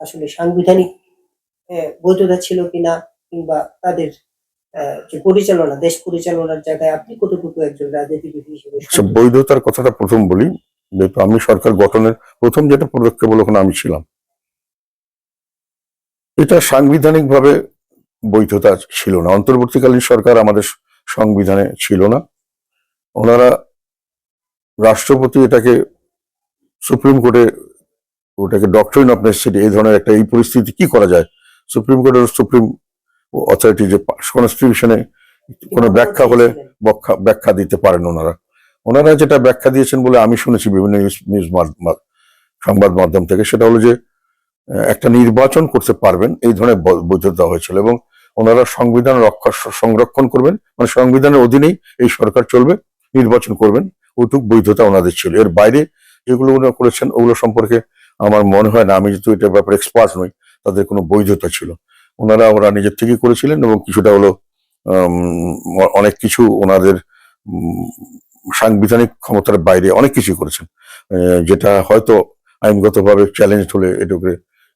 আসলে সাংবিধানিক বৈধতা ছিল কিনা, কিংবা তাদের যে পরিচালনা, দেশ পরিচালনার জায়গায় আপনি কতটুকু একজন রাজনীতিবিদ হিসেবে বৈধতার কথাটা প্রথম বলি। যেহেতু আমি সরকার গঠনের প্রথম যেটা পদক্ষেপ হলো, ওখানে আমি ছিলাম, এটা সাংবিধানিক ভাবে বৈধতা ছিল না। অন্তর্বর্তীকালীন সরকার আমাদের সংবিধানে ছিল না। ওনারা রাষ্ট্রপতি এটাকে সুপ্রিম কোর্টে, ওটাকে ডক্ট্রিন অফ নেসেসিটি, এই ধরনের একটা, এই পরিস্থিতি কি করা যায়, সুপ্রিম কোর্টের সুপ্রিম অথরিটি যে কনস্টিটিউশনে কোনো ব্যাখ্যা হলে ব্যাখ্যা দিতে পারেন ওনারা। ওনারা যেটা ব্যাখ্যা দিয়েছেন বলে আমি শুনেছি বিভিন্ন নিউজ সংবাদ মাধ্যম থেকে, সেটা হলো যে একটা নির্বাচন করতে পারবেন, এই ধরনের বৈধতা হয়েছিল। এবং ওনারা সংবিধান সংরক্ষণ করবেন, মানে সংবিধানের অধীনেই এই সরকার চলবে, নির্বাচন করবেন, ওইটুক বৈধতা ওনাদের ছিল। এর বাইরে যেগুলো ওনারা করেছেন ওগুলো সম্পর্কে আমার মনে হয় না, আমি যেহেতু এটার ব্যাপারে এক্সপার্ট নই, তাদের কোনো বৈধতা ছিল। ওরা নিজের থেকেই করেছিলেন, এবং কিছুটা হলো অনেক কিছু ওনাদের সাংবিধানিক ক্ষমতার বাইরে অনেক কিছু করেছেন, যেটা হয়তো আইনগতভাবে চ্যালেঞ্জ হলে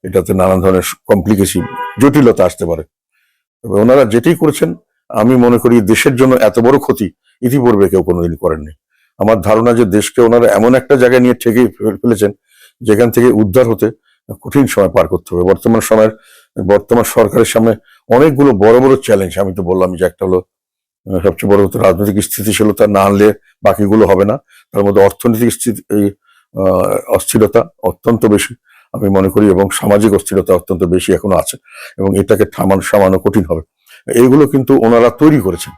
এটাতে নানান ধরনের কমপ্লিকেশন, জটিলতা আসতে পারে। তবে ওনারা যেটাই করেছেন, আমি মনে করি দেশের জন্য এত বড় ক্ষতি ইতিপূর্বে কেউ কোনোদিন করেননি। আমার ধারণা যে দেশকে ওনারা এমন একটা জায়গায় নিয়ে ঠেকে ফেলেছেন, যেখান থেকে উদ্ধার হতে কঠিন সময় পার করতে হবে। বর্তমান সরকারের সামনে অনেকগুলো বড় বড় চ্যালেঞ্জ। আমি তো বললাম যে একটা হলো সবচেয়ে বড় রাজনৈতিক স্থিতিশীলতা না আনলে বাকিগুলো হবে না। তার মধ্যে অর্থনৈতিক অস্থিরতা অত্যন্ত বেশি আমি মনে করি, এবং সামাজিক অস্থিরতা অত্যন্ত বেশি এখনো আছে, এবং এটাকে সামানো কঠিন হবে। এইগুলো কিন্তু ওনারা তৈরি করেছেন।